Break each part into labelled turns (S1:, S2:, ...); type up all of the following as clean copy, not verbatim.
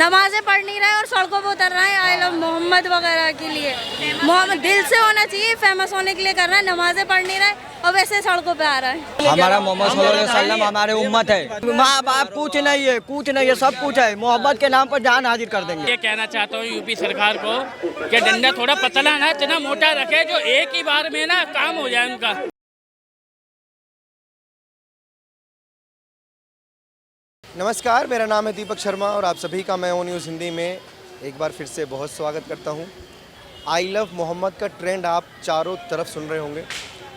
S1: नमाजें पढ़ नहीं रहे और सड़कों पर उतर रहे हैं आई लव मोहम्मद वगैरह के लिए। मोहम्मद दिल से होना चाहिए, फेमस होने के लिए कर रहा है, नमाजें पढ़ नहीं रहे और वैसे सड़कों पे आ रहा है।
S2: हमारा मोहम्मद सल्लल्लाहु अलैहि वसल्लम हमारे उम्मत है, माँ बाप कुछ नहीं है, कुछ नहीं है, सब कुछ है। मोहब्बत के नाम पर जान हाजिर कर देंगे।
S3: ये कहना चाहता हूँ यूपी सरकार को कि डंडा थोड़ा पतला ना, इतना मोटा रखे जो एक ही बार में ना काम हो जाए उनका।
S4: नमस्कार, मेरा नाम है दीपक शर्मा और आप सभी का मैं ओ न्यूज़ हिंदी में एक बार फिर से बहुत स्वागत करता हूं। आई लव मोहम्मद का ट्रेंड आप चारों तरफ सुन रहे होंगे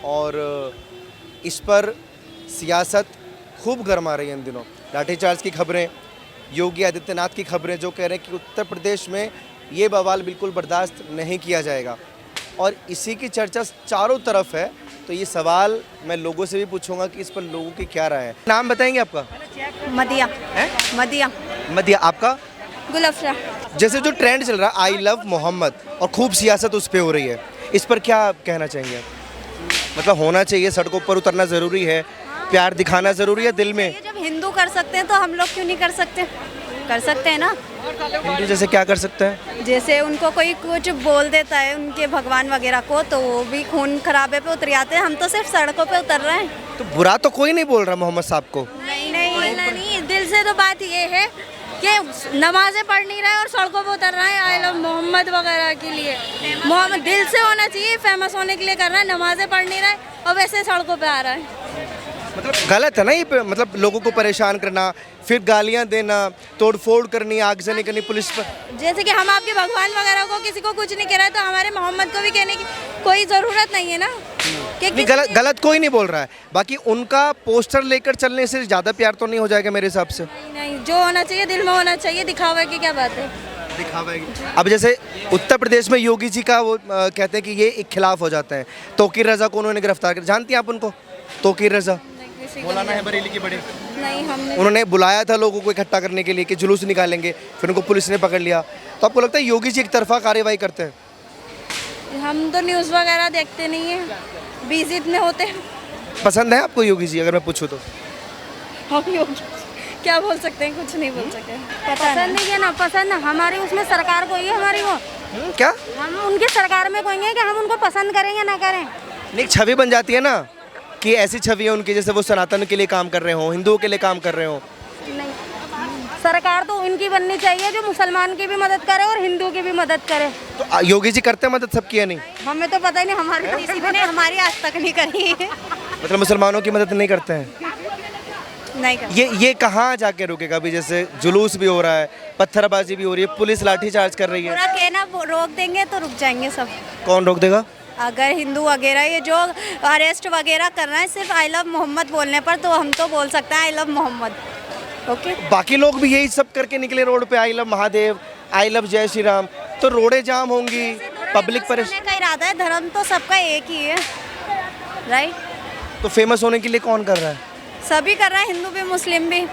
S4: और इस पर सियासत खूब गर्मा रही है इन दिनों। लाठीचार्ज की खबरें, योगी आदित्यनाथ की खबरें जो कह रहे हैं कि उत्तर प्रदेश में ये बवाल बिल्कुल बर्दाश्त नहीं किया जाएगा और इसी की चर्चा चारों तरफ है। तो ये सवाल मैं लोगों से भी पूछूंगा कि इस पर लोगों की क्या राय है। नाम बताएंगे आपका?
S1: मदिया
S4: है
S1: मदिया
S4: मदिया। आपका?
S1: गुलफरा।
S4: जैसे जो ट्रेंड चल रहा है आई लव मोहम्मद और खूब सियासत उस पर हो रही है, इस पर क्या कहना चाहेंगे आप? मतलब होना चाहिए, सड़कों पर उतरना ज़रूरी है, प्यार दिखाना ज़रूरी है दिल में।
S1: ये जब हिंदू कर सकते हैं तो हम लोग क्यों नहीं कर सकते? कर सकते हैं ना।
S4: हिंदू जैसे क्या कर सकते हैं?
S1: जैसे उनको कोई कुछ बोल देता है उनके भगवान वगैरह को तो वो भी खून खराबे पे उतर जाते हैं। हम तो सिर्फ सड़कों पे उतर रहे हैं।
S4: तो बुरा तो कोई नहीं बोल रहा मोहम्मद साहब को।
S1: नहीं, दिल से तो बात ये है कि नमाजें पढ़ नहीं रहे और सड़कों पे उतर रहे हैं आई लव मोहम्मद वगैरह के लिए। मोहम्मद दिल से होना चाहिए, फेमस होने के लिए कर रहा है, नमाजें पढ़ नहीं रहे और वैसे सड़कों पे आ रहा है।
S4: मतलब गलत है ना ये, मतलब लोगों को परेशान करना, फिर गालियां देना, तोड़फोड़ करनी, आगजनी करनी पुलिस पर।
S1: जैसे कि हम आपके भगवान वगैरह को किसी को कुछ नहीं कह रहे तो हमारे मोहम्मद को भी कहने की कोई ज़रूरत नहीं है ना।
S4: नहीं, गलत कोई नहीं बोल रहा है। बाकी उनका पोस्टर लेकर चलने से ज़्यादा प्यार तो नहीं हो जाएगा मेरे हिसाब से।
S1: नहीं, जो होना चाहिए दिल में होना चाहिए, दिखावे की क्या बात है।
S4: दिखावेगी। अब जैसे उत्तर प्रदेश में योगी जी का वो कहते हैं कि ये एक खिलाफ हो जाते हैं। तोकीर रजा को उन्होंने गिरफ्तार कर, जानती हैं आप उनको? तोकीर रजा मौलाना है बरेली की बड़े।
S1: नहीं, हमने
S4: उन्होंने बुलाया था लोगों को इकट्ठा करने के लिए कि जुलूस निकालेंगे, फिर उनको पुलिस ने पकड़ लिया। तो आपको लगता है योगी जी एक तरफा कार्रवाई करते हैं?
S1: हम तो न्यूज़ वगैरह देखते नहीं है, बिजी इतने होते हैं।
S4: पसंद है आपको योगी जी अगर मैं पूछूं तो?
S1: हम योगी क्या बोल सकते हैं, कुछ नहीं बोल सकते। पसंद नहीं है ना, पसंद हमारी उसमें सरकार को ही है हमारी वो।
S4: क्या
S1: हम उनकी सरकार में कोई है कि हम उनको पसंद करेंगे ना करें।
S4: नहीं, छवि बन जाती है ना कि ऐसी छवि है उनकी जैसे वो सनातन के लिए काम कर रहे हो, हिंदुओं के लिए काम कर रहे हो।
S1: नहीं, सरकार तो उनकी बननी चाहिए जो मुसलमान की भी मदद करे और हिंदू की भी मदद करे।
S4: तो योगी जी करते हैं मदद सबकी या नहीं?
S1: हमें तो पता ही नहीं, हमारी तो किसी ने हमारी आज तक नहीं करी है।
S4: मतलब मुसलमानों की मदद नहीं करते हैं?
S1: नहीं कर।
S4: ये कहाँ जाके रुकेगा? अभी जैसे जुलूस भी हो रहा है, पत्थरबाजी भी हो रही है, पुलिस लाठीचार्ज कर रही है।
S1: पूरा कहना रोक देंगे तो रुक जाएंगे सब।
S4: कौन रोक देगा?
S1: अगर हिंदू वगैरह ये जो अरेस्ट वगैरह कर रहे हैं सिर्फ आई लव मोहम्मद बोलने पर, तो हम तो बोल सकते हैं आई लव मोहम्मद। ओके,
S4: बाकी लोग भी यही सब करके निकले रोड पे, I love Mahadev, I love जय श्री राम, तो रोडें जाम होंगी, पब्लिक परेशान।
S1: का इरादा है, धर्म तो सबका एक ही है, राइट?
S4: तो फेमस होने के लिए कौन कर रहा है?
S1: सभी कर रहे हैं, हिंदू भी मुस्लिम भी।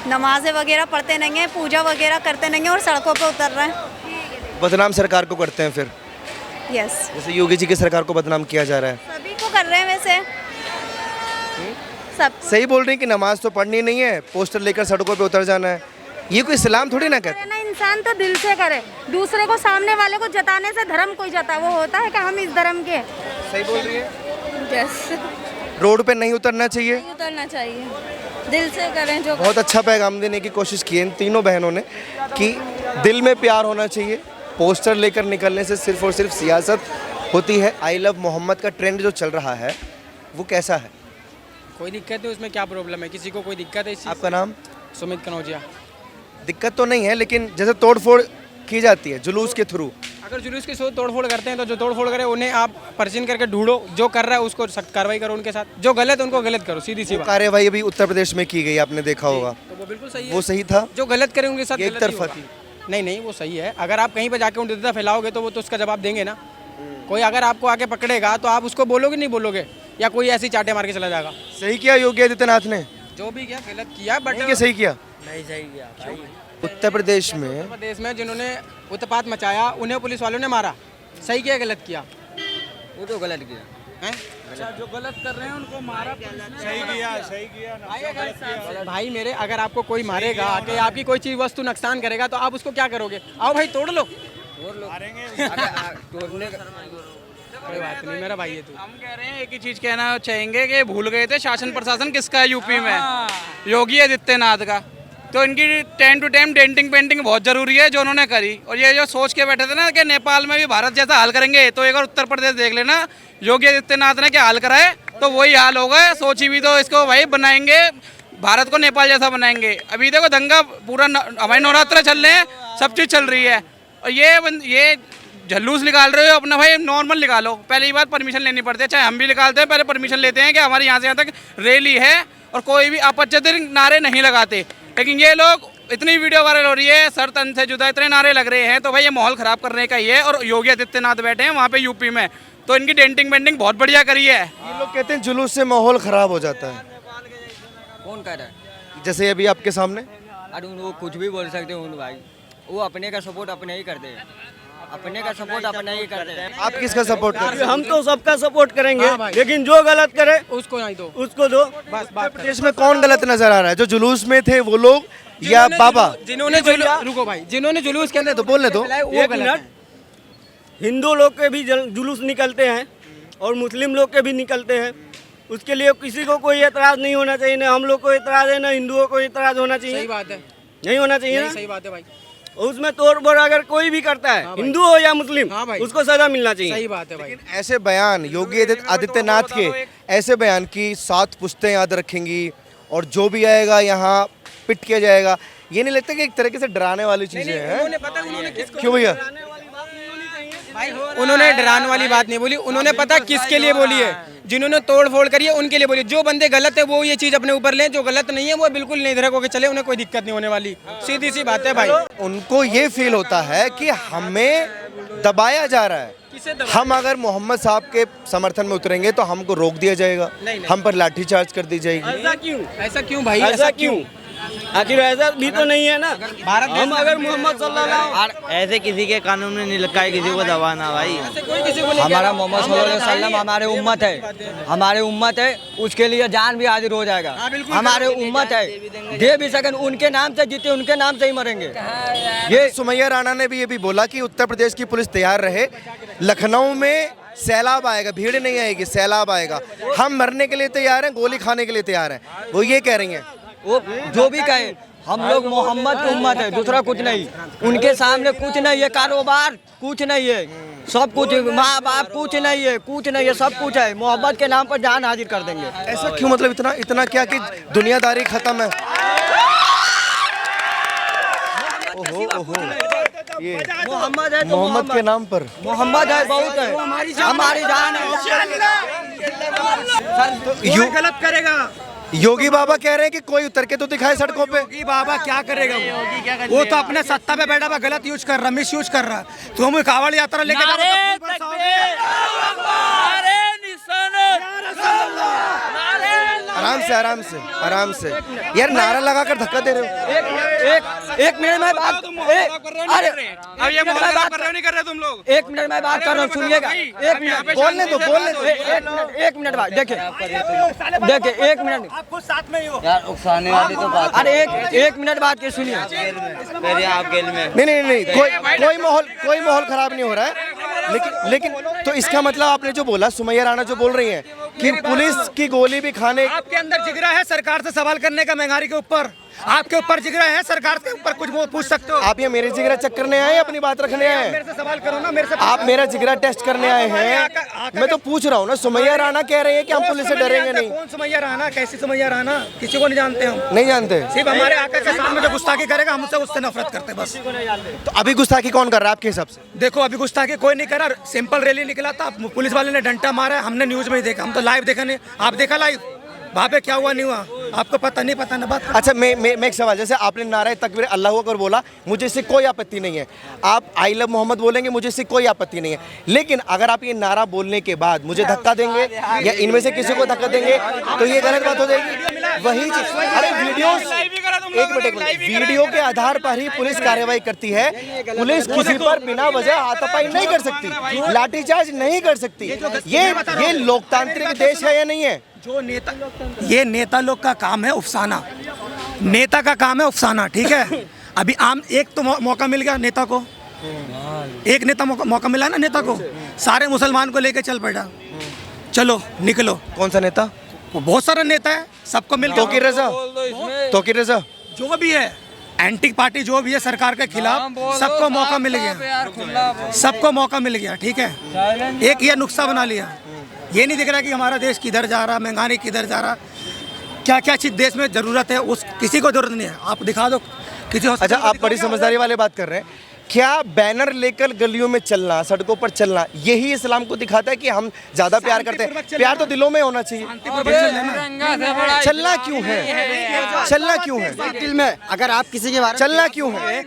S1: नमाजें वगैरह पढ़ते नहीं हैं, पूजा वगैरह करते नहीं हैं और सड़कों पे उतर रहे हैं।
S4: बदनाम सरकार को करते हैं फिर।
S1: यस,
S4: जैसे योगी जी की सरकार को बदनाम किया जा रहा है।
S1: सभी को कर रहे हैं वैसे सब।
S4: सही बोल रही हैं कि नमाज तो पढ़नी नहीं है, पोस्टर लेकर सड़कों पे उतर जाना है। ये कोई इस्लाम थोड़ी ना कहता है।
S1: ना, इंसान तो दिल से करे, दूसरे को सामने वाले को जताने से धर्म कोई जता वो होता है कि हम इस धर्म के।
S4: सही बोल रही है।
S1: यस,
S4: रोड पे नहीं उतरना चाहिए,
S1: उतरना चाहिए, दिल से करें जो।
S4: बहुत अच्छा पैगाम देने की कोशिश की है इन तीनों बहनों ने कि दिल में प्यार होना चाहिए, पोस्टर लेकर निकलने से सिर्फ और सिर्फ सियासत होती है। आई लव मोहम्मद का ट्रेंड जो चल रहा है वो कैसा है?
S5: कोई दिक्कत है उसमें? क्या प्रॉब्लम है? किसी को कोई दिक्कत है इस चीज़?
S4: आपका नाम?
S5: सुमित कनौजिया।
S4: दिक्कत तो नहीं है, लेकिन जैसे तोड़फोड़ की जाती है जुलूस के थ्रू।
S5: अगर जुलूस के साथ तोड़फोड़ करते हैं तो जो तोड़फोड़ करे उन्हें आप पर्चिन करके ढूंढो, जो कर रहा है उसको सख्त कार्रवाई करो उनके साथ, जो गलत है उनको गलत करो, सीधी सी बात।
S4: कार्रवाई अभी उत्तर प्रदेश में की गई, आपने देखा होगा।
S5: तो वो बिल्कुल सही है,
S4: वो सही था।
S5: जो गलत करे उनके साथ
S4: एक
S5: गलत ही
S4: तरफा
S5: होगा।
S4: थी।
S5: नहीं, वो सही है। अगर आप कहीं पर जाके उन्हें फैलाओगे तो वो तो उसका जवाब देंगे ना। कोई अगर आपको आके पकड़ेगा तो आप उसको बोलोगे नहीं बोलोगे, या कोई ऐसी चाटे मार के चला जाएगा?
S4: सही किया योगी आदित्यनाथ ने,
S5: जो भी किया गलत किया, बट
S4: सही किया।
S5: नहीं सही किया।
S4: उत्तर प्रदेश में
S5: जिन्होंने उत्पात मचाया उन्हें पुलिस वालों ने मारा, सही किया गलत किया?
S2: वो तो गलत किया
S5: हैं?
S3: जो गलत कर रहे हैं उनको मारा,
S6: सही किया।
S5: भाई मेरे, अगर आपको कोई मारेगा आके आपकी कोई चीज वस्तु नुकसान करेगा तो आप उसको क्या करोगे? आओ भाई तोड़ लो। कोई बात नहीं, मेरा भाई है तू।
S7: हम कह रहे हैं एक ही चीज कहना चाहेंगे कि भूल गए थे शासन प्रशासन किसका है यूपी में, योगी आदित्यनाथ का। तो इनकी time to time denting painting बहुत जरूरी है जो उन्होंने करी। और ये जो सोच के बैठे थे ना कि नेपाल में भी भारत जैसा हाल करेंगे, तो एक बार उत्तर प्रदेश देख लेना योगी आदित्यनाथ ने क्या हाल करा है, तो वही हाल होगा। सोची भी तो इसको भाई बनाएंगे, भारत को नेपाल जैसा बनाएंगे। अभी देखो दंगा पूरा हमारे नवरात्र चल रहे हैं, सब चीज़ चल रही है, और ये झल्लूस निकाल रहे हो अपना, भाई नॉर्मल निकालो। पहली बात परमिशन लेनी पड़ती है, चाहे हम भी निकालते हैं, पहले परमिशन लेते हैं कि हमारे यहाँ से यहाँ तक रैली है, और कोई भी आपत्तिजनक नारे नहीं लगाते। लेकिन ये लोग, इतनी वीडियो वायरल हो रही है, सर तन से जुदा इतने नारे लग रहे हैं, तो भाई ये माहौल ख़राब करने का ही है। और योगी आदित्यनाथ बैठे हैं वहाँ पे यूपी में, तो इनकी डेंटिंग पेंटिंग बहुत बढ़िया करी है।
S4: ये लोग कहते हैं जुलूस से माहौल खराब हो जाता है,
S2: कौन कह रहा है?
S4: जैसे अभी आपके सामने।
S2: अरे वो कुछ भी बोल सकते हैं उन भाई, वो अपने का सपोर्ट अपने ही करते हैं, अपने का सपोर्ट अपने ही करते हैं।
S4: आप किसका सपोर्ट करते हैं?
S8: हम तो सबका सपोर्ट करेंगे,
S5: हाँ
S8: लेकिन जो गलत करे
S5: उसको नहीं दो,
S8: उसको दो।
S5: बस
S4: उत्तर प्रदेश में कौन गलत नजर आ रहा है? जो जुलूस में थे वो लोग या बाबा?
S5: जिन्होंने रुको भाई, जिन्होंने जुलूस के अंदर
S4: तो बोलने दो।
S5: वो
S8: एक
S5: गलत
S8: मिनट,
S5: है।
S8: हिंदू लोग के भी जुलूस निकलते हैं और मुस्लिम लोग के भी निकलते हैं, उसके लिए किसी को कोई एतराज़ नहीं होना चाहिए। ना हम लोग को एतराज़ है, ना हिंदुओं को एतराज़ होना चाहिए।
S5: सही बात है,
S8: नहीं होना चाहिए ना?
S5: सही बात है भाई।
S8: उसमें तोड़ फोड़ अगर कोई भी करता है, हिंदू हो या मुस्लिम,
S5: हाँ भाई।
S8: उसको सजा मिलना चाहिए।
S5: सही बात है भाई।
S4: ऐसे बयान योगी आदित्यनाथ के, ऐसे बयान की 7 पुश्तें याद रखेंगी और जो भी आएगा यहाँ पिट किया जाएगा, ये नहीं लगता कि एक तरीके से डराने वाली चीजें हैं? क्यों भैया?
S5: उन्होंने डराने वाली बात नहीं बोली, उन्होंने पता किसके लिए बोली है, जिन्होंने तोड़ फोड़ करी है उनके लिए बोली। जो बंदे गलत है वो ये चीज अपने ऊपर लें, जो गलत नहीं है वो बिल्कुल नहीं धड़क होकर चले, उन्हें कोई दिक्कत नहीं होने वाली। सीधी सी बात है भाई।
S4: उनको ये फील होता है कि हमें दबाया जा रहा है, हम अगर मोहम्मद साहब के समर्थन में उतरेंगे तो हमको रोक दिया जाएगा, हम पर लाठीचार्ज कर दी जाएगी।
S8: ऐसा क्यों?
S5: ऐसा क्यों भाई?
S8: ऐसा क्यों? आखिर ऐसा भी तो नहीं है ना। हम अगर मोहम्मद सल्लल्लाहु
S2: ऐसे किसी के कानून में नहीं लिखा है किसी को दबाना भाई।
S5: कोई किसी को
S2: हमारा मोहम्मद सल्लल्लाहु अलैहि वसल्लम हमारे उम्मत है, हमारे उम्मत है, उसके लिए जान भी हाजिर हो जाएगा। हमारे उम्मत है, दे भी सकें, उनके नाम से जीते, उनके नाम से ही मरेंगे।
S4: ये सुमैया राणा ने भी ये भी बोला कि उत्तर प्रदेश की पुलिस तैयार रहे, लखनऊ में सैलाब आएगा, भीड़ नहीं आएगी, सैलाब आएगा, हम मरने के लिए तैयार हैं, गोली खाने के लिए तैयार हैं, वो ये कह रही हैं।
S2: वो जो भी कहे, हम लोग मोहम्मद की उम्मत है, दूसरा कुछ नहीं। उनके सामने कुछ नहीं है, कारोबार कुछ नहीं है, सब कुछ, माँ बाप कुछ नहीं है, कुछ नहीं है, सब कुछ है। मोहब्बत के नाम पर जान हाजिर कर देंगे।
S4: ऐसा क्यों? मतलब इतना इतना क्या कि दुनियादारी खत्म है? ओहो ओहो, ये
S2: मोहम्मद है तो
S4: मोहम्मद के नाम पर
S2: मोहम्मद है, बहुत है, हमारी जान है।
S6: गलत करेगा।
S4: योगी बाबा कह रहे हैं कि कोई उतर के तो दिखाए सड़कों पे।
S6: योगी बाबा क्या करेगा? वो तो अपने सत्ता पे बैठा हुआ गलत यूज कर रहा, मिस यूज कर रहा। तुम कावड़ यात्रा लेके जाओ तो
S4: आराम से आराम से आराम से यार, नारा लगाकर धक्का दे रहे हो।
S2: एक मिनट में बात, अरे
S7: अब ये माहौल खराब कर रहे हो, नहीं कर रहे तुम लोग?
S2: 1 मिनट में बात कर रहा हूँ, सुनिएगा। 1 मिनट
S4: बोलने दो, बोलने दो।
S2: 1 मिनट बाद देखिए 1 मिनट,
S6: आपको साथ में ही हो
S2: यार उकसाने वाली तो बात। अरे एक मिनट बात के सुनिए। नहीं, कोई माहौल खराब नहीं हो रहा है, लेकिन तो इसका मतलब आपने जो बोला, सुमैया राणा जो बोल रही हैं कि पुलिस की गोली भी खाने,
S6: आपके अंदर जिगरा है सरकार से सवाल करने का, महंगाई के ऊपर आपके ऊपर जिगरा है, सरकार के ऊपर कुछ वो पूछ सकते हो।
S4: आप ये मेरे जिगरा चेक करने आए, अपनी बात रखने आए?
S6: मेरे से सवाल करो ना, मेरे से।
S4: आप मेरा जिगरा टेस्ट करने आए हैं? मैं तो पूछ रहा हूँ ना। सुमैया राणा कह रही है कि हम पुलिस से डरेंगे नहीं।
S6: कौन सुमैया राणा? कैसी सुमैया राणा? किसी को नहीं जानते हम,
S4: नहीं जानते।
S6: सिर्फ हमारे आका के सामने जो गुस्ताखी करेगा हमसे उससे नफरत करते बस।
S4: तो अभी गुस्ताखी कौन कर रहा है आपके हिसाब से?
S6: देखो अभी गुस्ताखी कोई नहीं करा, सिंपल रैली निकला था, पुलिस वाले ने डंडा मारा, हमने न्यूज में ही देखा, हम तो लाइव देखा नहीं। आप देखा लाइव? वहाँ पे क्या हुआ नहीं हुआ आपको पता नहीं, पता ना बात।
S4: अच्छा, मैं एक सवाल, जैसे आपने नारा तकबीर अल्लाह अकबर बोला, मुझे इससे कोई आपत्ति नहीं है। आप आई लव मोहम्मद बोलेंगे, मुझे इससे कोई आपत्ति नहीं है। लेकिन अगर आप ये नारा बोलने के बाद मुझे धक्का देंगे या इनमें से किसी को धक्का देंगे तो ये गलत बात हो जाएगी। वही चीज, अरे वीडियो के आधार पर ही पुलिस कार्रवाई करती है। पुलिस किसी पर बिना वजह हाथापाई नहीं कर सकती, लाठीचार्ज नहीं कर सकती। ये लोकतांत्रिक देश है या नहीं है?
S6: जो नेता, ये नेता लोग का काम है उफसाना, नेता का काम है उफसाना, ठीक है। अभी आम एक तो मौका मिल गया नेता को, एक नेता मौका मिला ना नेता को, सारे मुसलमान को लेके चल पड़ा, चलो निकलो।
S4: कौन सा नेता?
S6: बहुत सारा नेता है, सबको मिल
S4: तौकीर रजा
S6: जो भी है, एंटी पार्टी जो भी है सरकार के खिलाफ, सबको मौका मिल गया, सबको मौका मिल गया, ठीक है। एक ये नुस्खा बना लिया, ये नहीं दिख रहा कि हमारा देश किधर जा रहा, महंगाई किधर जा रहा, क्या क्या चीज़ देश में ज़रूरत है, उस किसी को ज़रूरत नहीं है, आप दिखा दो किसी।
S4: अच्छा, आप बड़ी समझदारी वाले बात कर रहे हैं। क्या बैनर लेकर गलियों में चलना, सड़कों पर चलना, यही इस्लाम को दिखाता है कि हम ज्यादा प्यार करते हैं? प्यार तो दिलों में होना चाहिए। चलना क्यों है? चलना क्यों है
S9: दिल में? अगर आप किसी के बारे
S4: चलना क्यों है?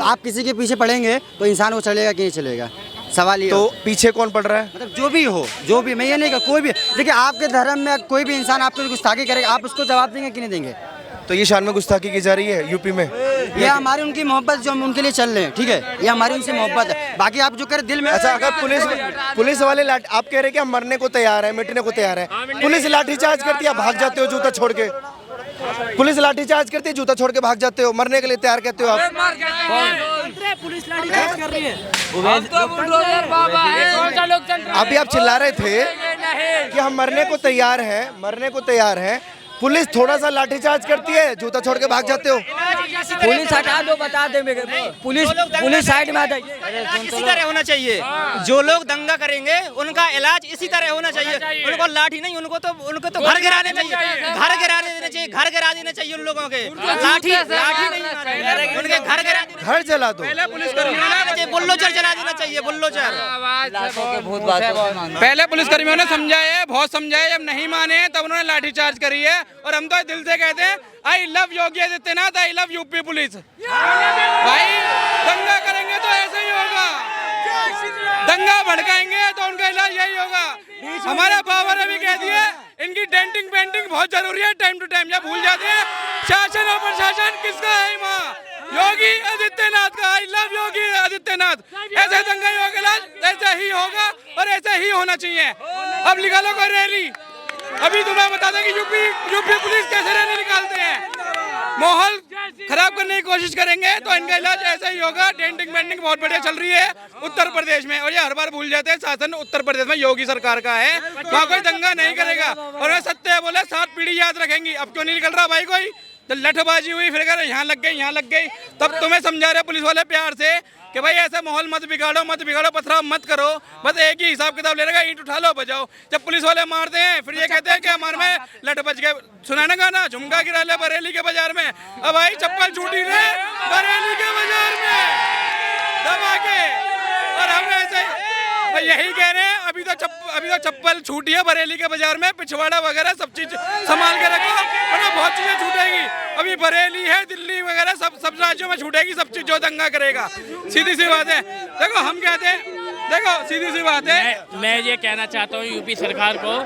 S9: आप किसी के पीछे पड़ेंगे तो इंसान वो चलेगा कि नहीं चलेगा, सवाल ये।
S4: तो पीछे कौन पड़ रहा है?
S9: मतलब जो भी हो, जो भी, मैं ये नहीं, कोई भी, देखिए आपके धर्म में कोई भी इंसान आपको गुस्ताखी करेगा, आप उसको जवाब देंगे कि नहीं देंगे?
S4: तो ये शान में गुस्ताखी की जा रही है यूपी में।
S9: ये हमारी उनकी मोहब्बत जो हम उनके लिए चल रहे हैं, ठीक है, ये हमारी उनसे मोहब्बत है। बाकी आप जो करें दिल में।
S4: अच्छा, अगर पुलिस वाले आप कह रहे हैं कि हम मरने को तैयार है, मिटने को तैयार है, पुलिस लाठीचार्ज करती है, भाग जाते हो जूता छोड़ के। पुलिस लाठीचार्ज करती है, जूता छोड़ के भाग जाते हो, मरने के लिए तैयार कहते हो आप।
S1: पुलिस लाठीचार्ज कर रही है।
S4: अभी आप चिल्ला रहे थे कि हम मरने को तैयार हैं, मरने को तैयार हैं, पुलिस थोड़ा सा लाठीचार्ज करती है, जूता छोड़ के भाग जाते हो।
S2: पुलिस हटा दो, बता दे पुलिस साइड में आ जाइए।
S5: इसी तरह होना चाहिए, जो लोग दंगा करेंगे उनका इलाज इसी तरह होना चाहिए। उनको लाठी नहीं, उनको तो घर गिराने चाहिए, घर गिरा देना चाहिए, घर गिरा देना चाहिए उन लोगों के। लाठी नहीं, उनके घर
S4: जला दो।
S5: बुल्डोजर जला देना चाहिए, बुल्डोजर।
S7: पहले पुलिसकर्मियों ने समझाया, बहुत समझाया, जब नहीं माने तब उन्होंने लाठीचार्ज करी है। और हम तो दिल से कहते हैं I love Yogi Adityanath, I love UP police. भाई दंगा करेंगे तो ऐसे ही होगा, दंगा भड़काएंगे तो उनका इलाज यही होगा। हमारे बाबा ने भी कह दिया इनकी डेंटिंग पेंटिंग बहुत जरूरी है, टाइम टू टाइम। जब भूल जाते हैं शासन और प्रशासन किसका है माँ? योगी आदित्यनाथ का। I love Yogi Adityanath. ऐसे दंगा योगी इलाज ऐसा ही होगा और ऐसा ही होना चाहिए। अब निकालो कोई रैली, अभी तुम्हें बता दें कि यूपी पुलिस कैसे रैली निकालते हैं। माहौल खराब करने की कोशिश करेंगे तो इनका इलाज ऐसा ही होगा। डेंटिंग पेंटिंग बहुत बढ़िया चल रही है उत्तर प्रदेश में, और ये हर बार भूल जाते हैं शासन उत्तर प्रदेश में योगी सरकार का है, वहाँ कोई दंगा नहीं करेगा। और सत्य बोले 7 पीढ़ी याद रखेंगी। अब क्यों नहीं निकल रहा भाई कोई? तो लठबाजी हुई, फिर कह यहाँ लग गई, यहाँ लग गई। तब तुम्हें समझा रहे पुलिस वाले प्यार से कि भाई ऐसा माहौल मत बिगाड़ो, पथराव मत करो, बस एक ही हिसाब किताब ले रहेगा, ईंट उठा लो बजाओ। जब पुलिस वाले मारते हैं फिर ये कहते हैं कि हमारे में लठ बज गए। सुना ना गाना, झुमका गिरा ले बरेली के बाजार में। अब भाई चप्पल छूटी रे बरेली के बाजार में दबा के, और हम ऐसे यही कह रहे हैं। अभी तो चप्पल छूटी है बरेली के बाजार में, पिछवाड़ा वगैरह सब चीज संभाल के रखो, वरना बहुत चीजें छूटेगी। अभी बरेली है, दिल्ली वगैरह सब राज्यों में छूटेगी सब चीज जो दंगा करेगा। सीधी सी बात है। देखो हम कहते हैं, देखो सीधी सी बात है।
S3: मैं ये कहना चाहता हूँ यूपी सरकार को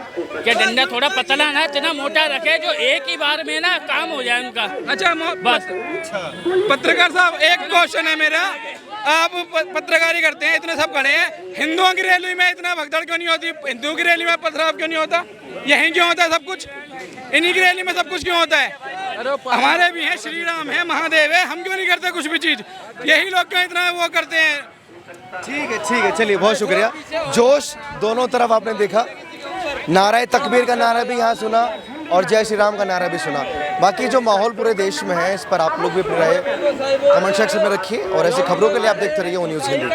S3: कि डंडा थोड़ा पतला ना, इतना मोटा रखे जो एक ही बार में ना काम हो जाए उनका।
S7: अच्छा बस पत्रकार साहब, एक क्वेश्चन है मेरा। आप पत्रकारी करते हैं, इतने सब खड़े हैं, हिंदुओं की रैली में इतना भगदड़ क्यों नहीं होती? हिंदुओं की रैली में पथराव क्यों नहीं होता? यहीं क्यों होता है सब कुछ? इन्हीं की रैली में सब कुछ क्यों होता है? हमारे भी हैं, श्री राम है, महादेव है, हम क्यों नहीं करते कुछ भी चीज? यही लोग क्यों इतना वो करते हैं?
S4: ठीक है, चलिए बहुत शुक्रिया। जोश दोनों तरफ आपने देखा, नारा तकबीर का नारा भी यहाँ सुना और जय श्री राम का नारा भी सुना। बाकी जो माहौल पूरे देश में है इस पर आप लोग भी अपनी राय कमेंट सेक्शन में रखिए, और ऐसी खबरों के लिए आप देखते रहिए वो न्यूज़ हिंदी।